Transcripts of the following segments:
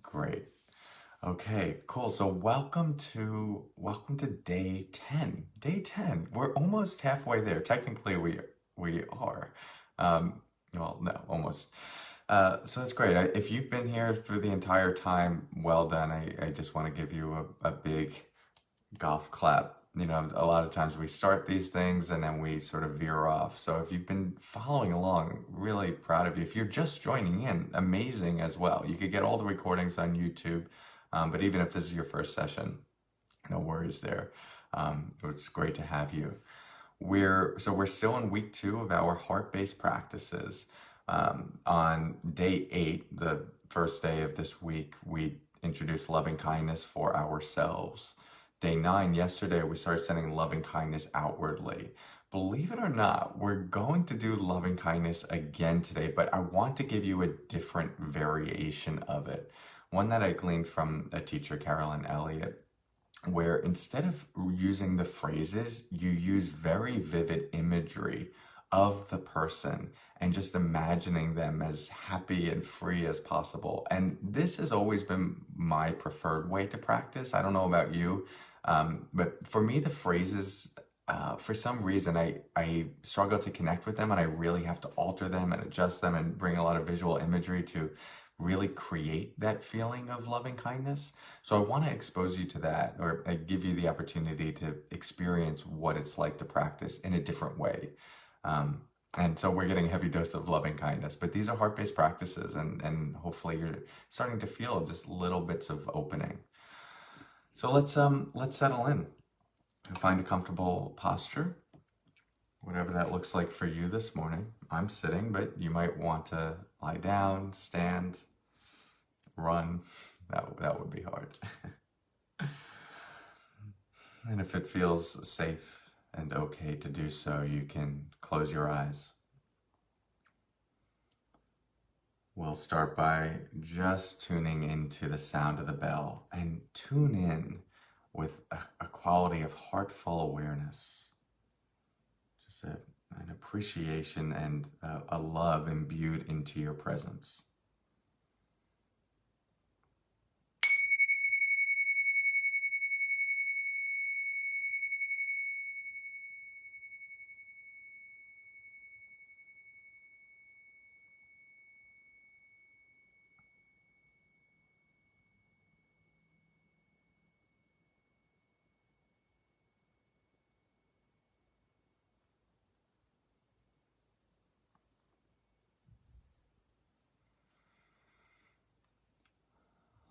Great. Okay, cool. So welcome to day 10. Day 10. We're almost halfway there. Technically we are. Well, no, almost. So that's great. If you've been here through the entire time, well done. I just want to give you a big golf clap. You know, a lot of times we start these things and then we sort of veer off. So if you've been following along, really proud of you. If you're just joining in, amazing as well. You could get all the recordings on YouTube. But even if this is your first session, no worries there. It's great to have you. We're still in week 2 of our heart-based practices. On day 8, the first day of this week, we introduced loving kindness for ourselves. Day 9, yesterday, we started sending loving kindness outwardly. Believe it or not, we're going to do loving kindness again today, but I want to give you a different variation of it. One that I gleaned from a teacher, Carolyn Elliott, where instead of using the phrases, you use very vivid imagery of the person and just imagining them as happy and free as possible. And this has always been my preferred way to practice. I don't know about you, but for me, the phrases, for some reason, I struggle to connect with them, and I really have to alter them and adjust them and bring a lot of visual imagery to really create that feeling of loving kindness. So I want to expose you to that, or I give you the opportunity to experience what it's like to practice in a different way. And so we're getting a heavy dose of loving kindness, but these are heart-based practices, and hopefully you're starting to feel just little bits of opening. So let's settle in and find a comfortable posture, whatever that looks like for you this morning. I'm sitting, but you might want to lie down, stand, run. That would be hard. And if it feels safe and okay to do so, you can close your eyes. We'll start by just tuning into the sound of the bell and tune in with a quality of heartful awareness. Just an appreciation and a love imbued into your presence.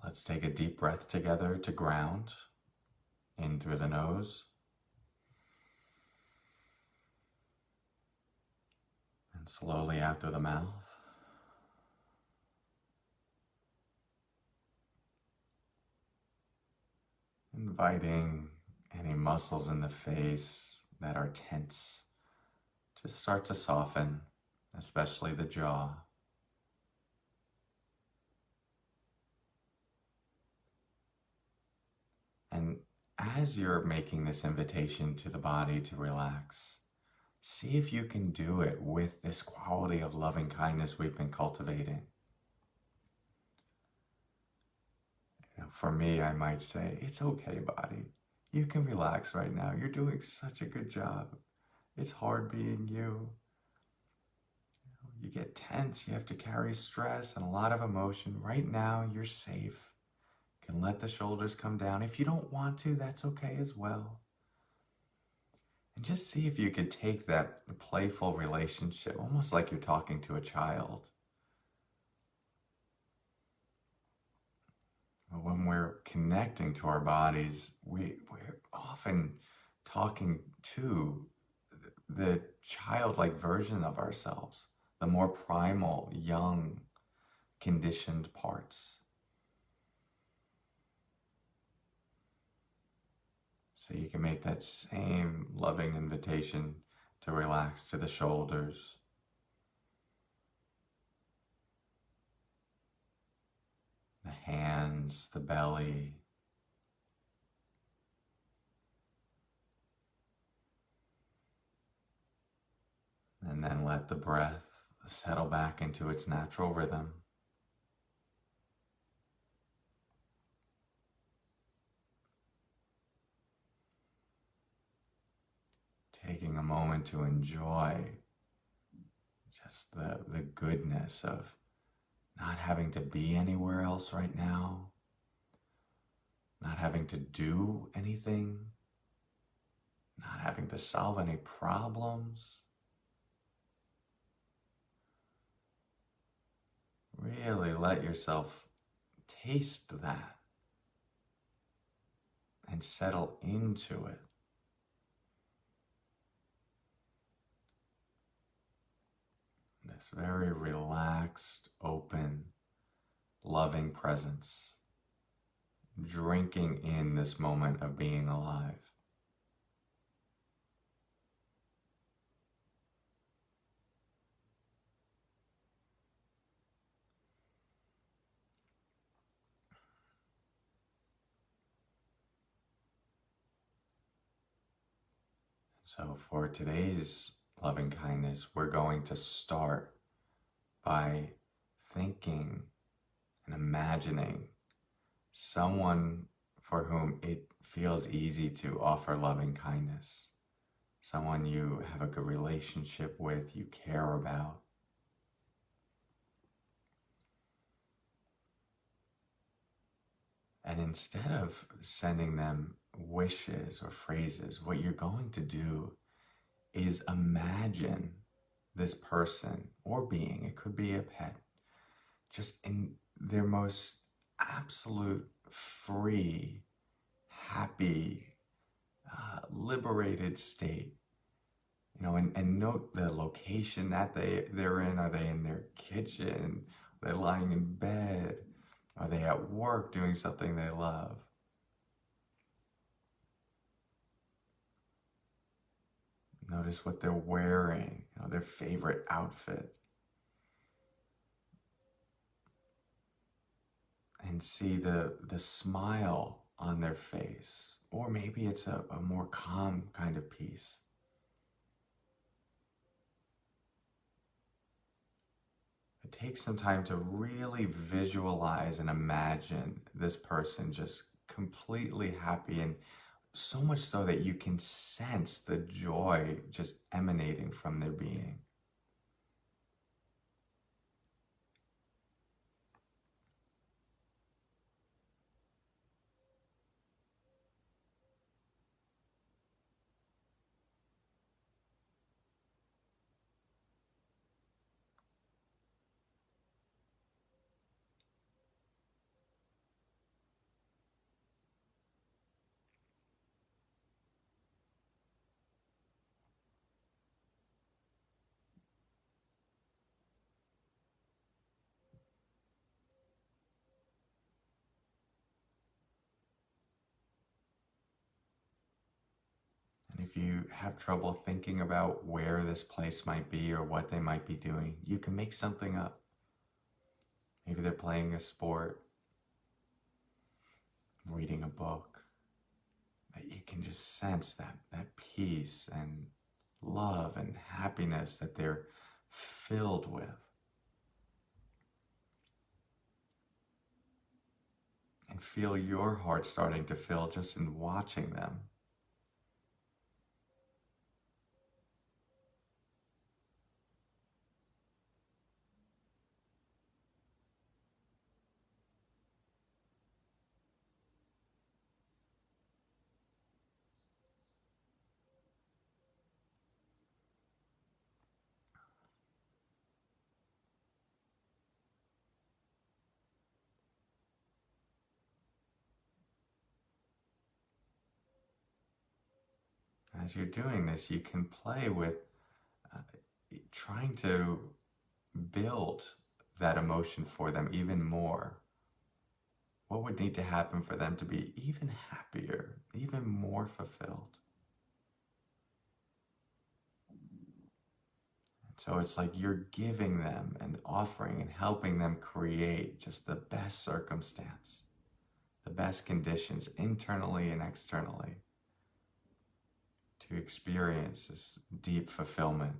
Let's take a deep breath together to ground. In through the nose. And slowly out through the mouth. Inviting any muscles in the face that are tense to start to soften, especially the jaw. And as you're making this invitation to the body to relax, see if you can do it with this quality of loving kindness we've been cultivating. For me, I might say, it's okay, body. You can relax right now. You're doing such a good job. It's hard being you. You get tense. You have to carry stress and a lot of emotion. Right now, you're safe. You can let the shoulders come down. If you don't want to, that's okay as well. And just see if you could take that playful relationship, almost like you're talking to a child. When we're connecting to our bodies, we're often talking to the childlike version of ourselves, the more primal, young, conditioned parts. So you can make that same loving invitation to relax to the shoulders, the hands, the belly, and then let the breath settle back into its natural rhythm. taking a moment to enjoy just the goodness of not having to be anywhere else right now, not having to do anything, not having to solve any problems. Really let yourself taste that and settle into it. This very relaxed, open, loving presence, drinking in this moment of being alive. So for today's loving kindness, we're going to start by thinking and imagining someone for whom it feels easy to offer loving kindness, someone you have a good relationship with, you care about. And instead of sending them wishes or phrases, what you're going to do is imagine this person or being, it could be a pet, just in their most absolute free, happy, liberated state. You know, and note the location that they're in. Are they in their kitchen? Are they lying in bed? Are they at work doing something they love? Notice what they're wearing, you know, their favorite outfit. And see the smile on their face. Or maybe it's a more calm kind of peace. It takes some time to really visualize and imagine this person just completely happy, and so much so that you can sense the joy just emanating from their being. And if you have trouble thinking about where this place might be or what they might be doing, you can make something up. Maybe they're playing a sport, reading a book. That you can just sense that peace and love and happiness that they're filled with. And feel your heart starting to fill just in watching them. As you're doing this, you can play with uh, trying to build that emotion for them even more. What would need to happen for them to be even happier, even more fulfilled? So it's like you're giving them and offering and helping them create just the best circumstance, the best conditions internally and externally to experience this deep fulfillment.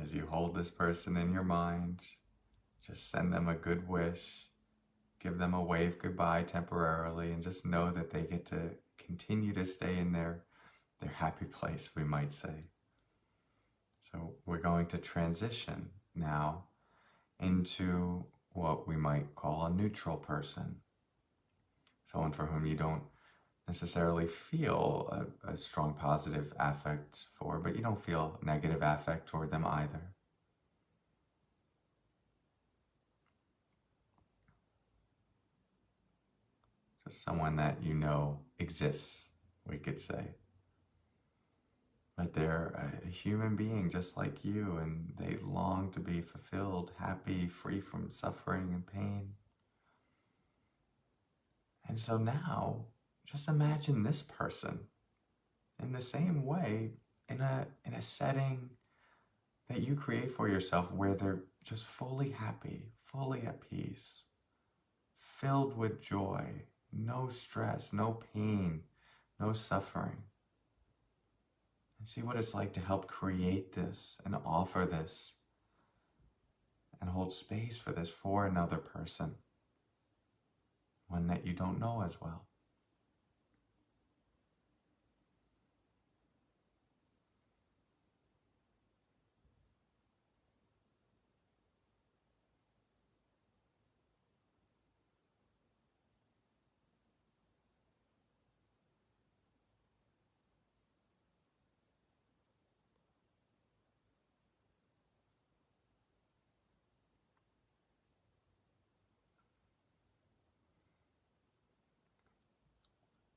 as you hold this person in your mind, just send them a good wish, give them a wave goodbye temporarily, and just know that they get to continue to stay in their happy place, we might say. So we're going to transition now into what we might call a neutral person. Someone for whom you don't necessarily feel a strong positive affect for, but you don't feel negative affect toward them either. Just someone that you know exists, we could say. But they're a human being just like you, and they long to be fulfilled, happy, free from suffering and pain. And so now, just imagine this person in the same way, in a setting that you create for yourself where they're just fully happy, fully at peace, filled with joy, no stress, no pain, no suffering. And see what it's like to help create this and offer this and hold space for this for another person, one that you don't know as well.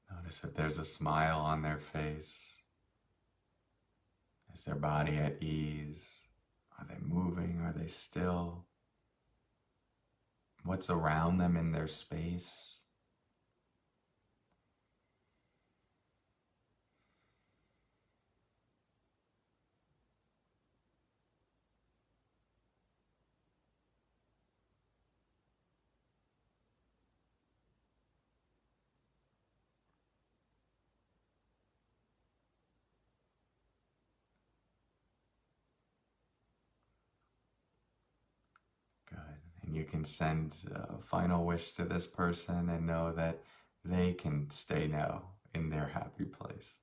Notice if there's a smile on their face. Is their body at ease? Are they moving? Are they still? What's around them in their space? Good. And you can send a final wish to this person and know that they can stay now in their happy place.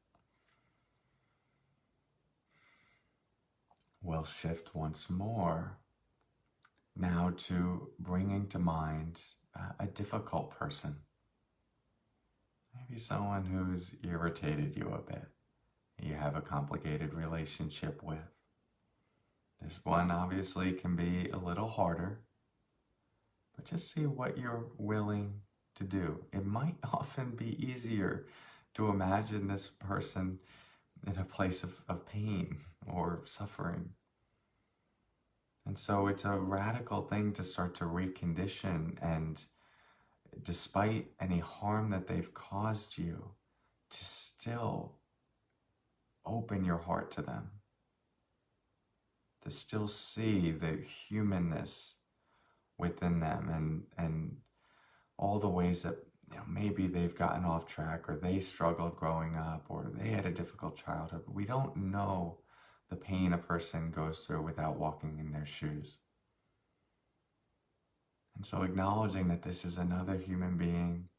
We'll shift once more now to bringing to mind a difficult person. Maybe someone who's irritated you a bit, you have a complicated relationship with. This one obviously can be a little harder, but just see what you're willing to do. It might often be easier to imagine this person in a place of pain or suffering. And so it's a radical thing to start to recondition, and despite any harm that they've caused you, to still open your heart to them, to still see the humanness within them and all the ways that maybe they've gotten off track, or they struggled growing up, or they had a difficult childhood. We don't know the pain a person goes through without walking in their shoes. And so acknowledging that this is another human being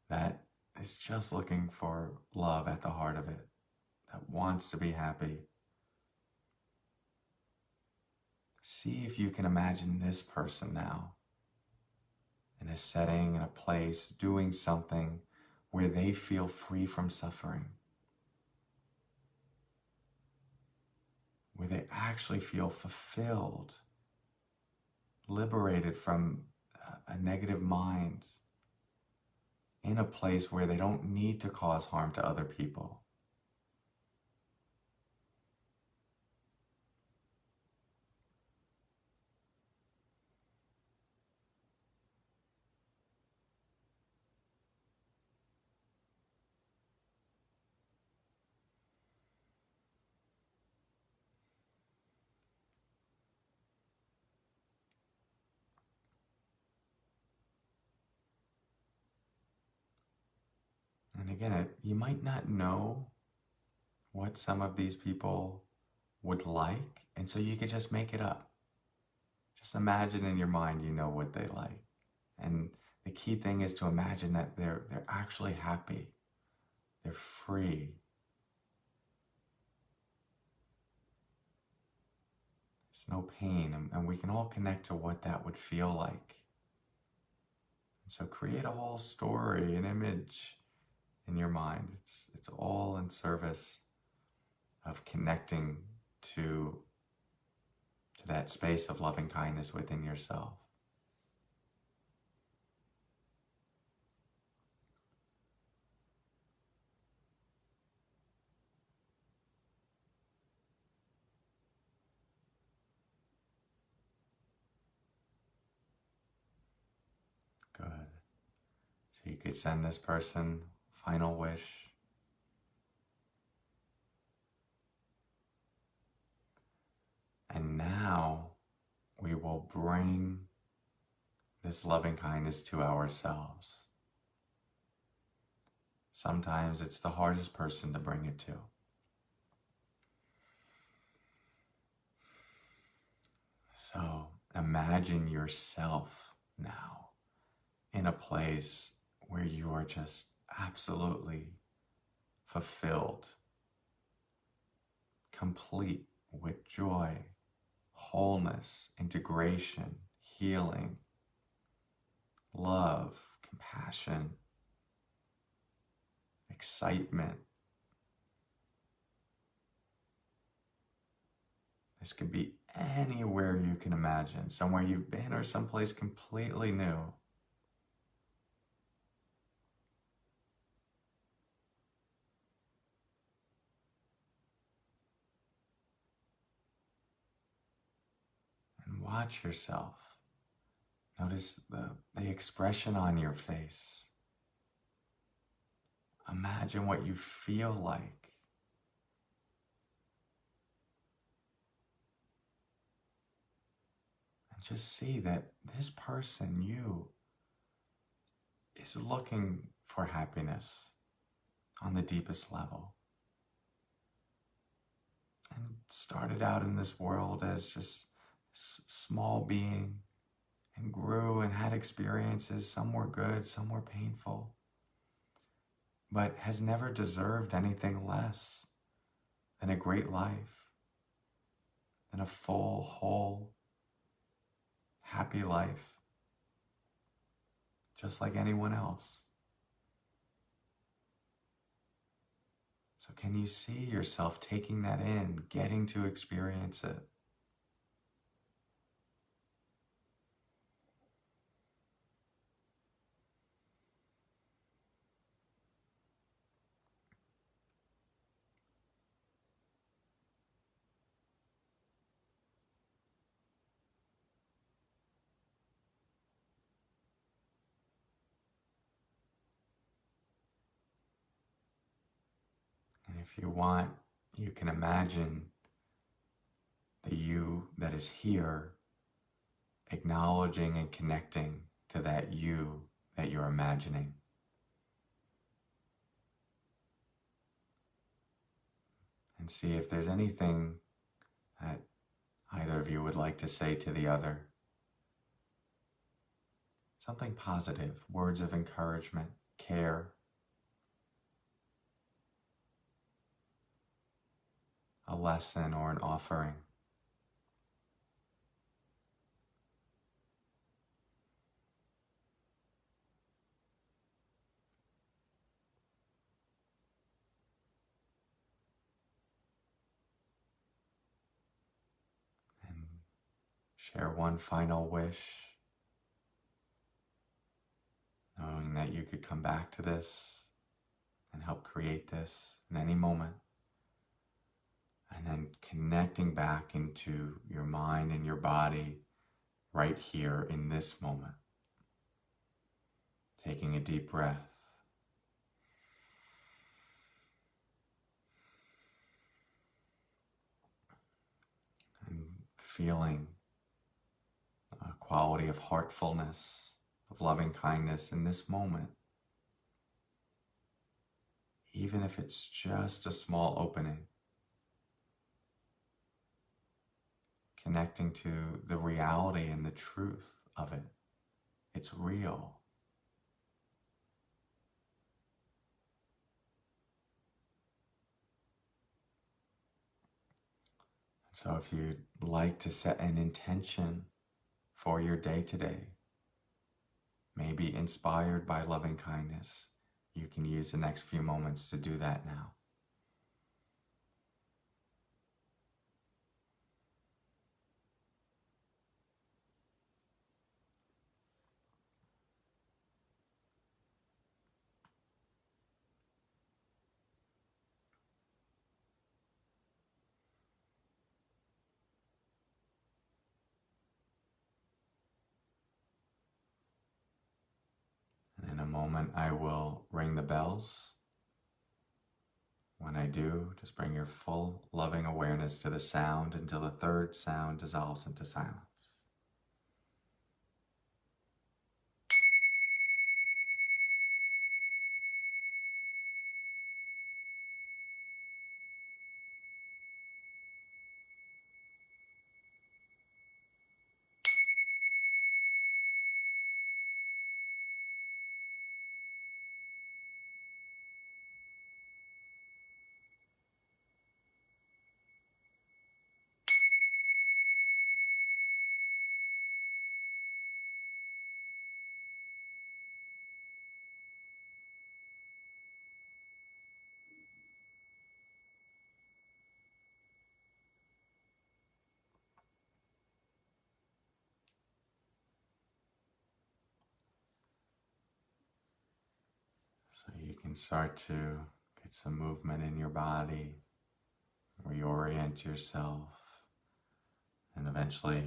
that is just looking for love at the heart of it, that wants to be happy. See if you can imagine this person now in a setting, in a place, doing something where they feel free from suffering, where they actually feel fulfilled, liberated from a negative mind, in a place where they don't need to cause harm to other people. And again, you might not know what some of these people would like, and so you could just make it up. Just imagine in your mind you know what they like. And the key thing is to imagine that they're actually happy. They're free. There's no pain, and we can all connect to what that would feel like. And so create a whole story, an image in your mind. It's all in service of connecting to that space of loving kindness within yourself. Good. So you could send this person final wish. And now we will bring this loving kindness to ourselves. Sometimes it's the hardest person to bring it to. So imagine yourself now in a place where you are just absolutely fulfilled, complete with joy, wholeness, integration, healing, love, compassion, excitement. This could be anywhere you can imagine, somewhere you've been or someplace completely new. And watch yourself. Notice the expression on your face. Imagine what you feel like. And just see that this person, you, is looking for happiness on the deepest level. And started out in this world as just this small being, and grew and had experiences. Some were good, some were painful, but has never deserved anything less than a great life, than a full, whole, happy life, just like anyone else. So can you see yourself taking that in, getting to experience it? And if you want, you can imagine the you that is here, acknowledging and connecting to that you that you're imagining. And see if there's anything that either of you would like to say to the other. Something positive, words of encouragement, care, a lesson or an offering. And share one final wish, knowing that you could come back to this and help create this in any moment. And then connecting back into your mind and your body right here in this moment. Taking a deep breath. And feeling a quality of heartfulness, of loving kindness in this moment. Even if it's just a small opening. connecting to the reality and the truth of it. It's real. So if you'd like to set an intention for your day today, maybe inspired by loving kindness, you can use the next few moments to do that now. And in a moment, I will ring the bells. When I do, just bring your full loving awareness to the sound until the third sound dissolves into silence. So you can start to get some movement in your body, reorient yourself, and eventually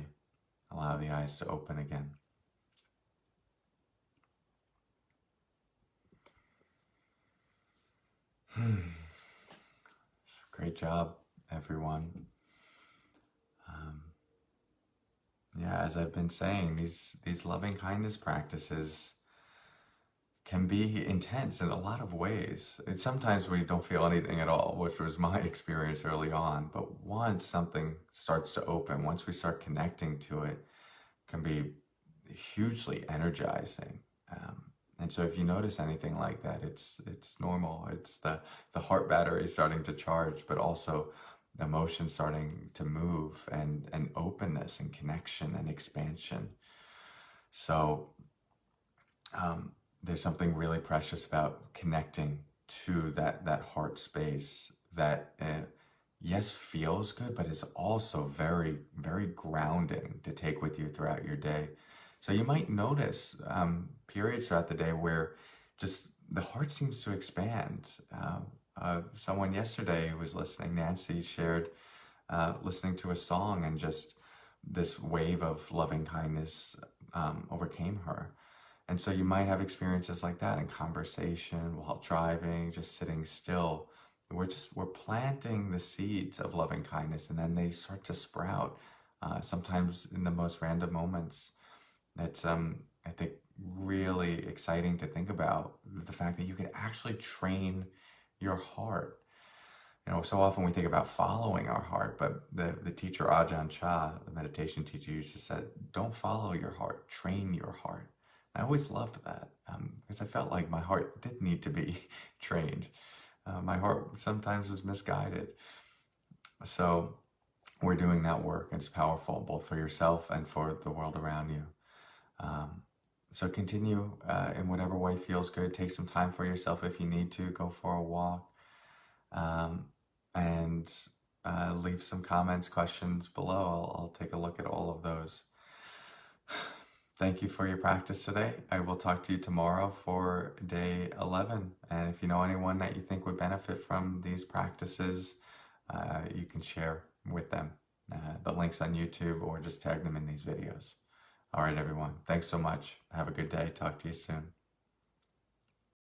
allow the eyes to open again. Great job, everyone. Yeah, as I've been saying, these loving kindness practices can be intense in a lot of ways. And sometimes we don't feel anything at all, which was my experience early on. But once something starts to open, once we start connecting to it, can be hugely energizing. And so if you notice anything like that, it's normal. It's the heart battery starting to charge, but also the emotion starting to move, and openness and connection and expansion. So there's something really precious about connecting to that heart space that yes, feels good, but is also very, very grounding to take with you throughout your day. So you might notice periods throughout the day where just the heart seems to expand. Someone yesterday who was listening, Nancy, shared listening to a song, and just this wave of loving kindness overcame her. And so you might have experiences like that in conversation, while driving, just sitting still. We're planting the seeds of loving kindness, and then they start to sprout, sometimes in the most random moments. It's, I think, really exciting to think about the fact that you can actually train your heart. You know, so often we think about following our heart, but the teacher Ajahn Chah, the meditation teacher, used to say, don't follow your heart, train your heart. I always loved that because I felt like my heart did need to be trained. My heart sometimes was misguided. So we're doing that work, and it's powerful both for yourself and for the world around you. So continue in whatever way feels good. Take some time for yourself if you need to. Go for a walk. And leave some comments, questions below. I'll take a look at all of those. Thank you for your practice today. I will talk to you tomorrow for day 11. And if you know anyone that you think would benefit from these practices, you can share with them the links on YouTube, or just tag them in these videos. All right, everyone. Thanks so much. Have a good day. Talk to you soon.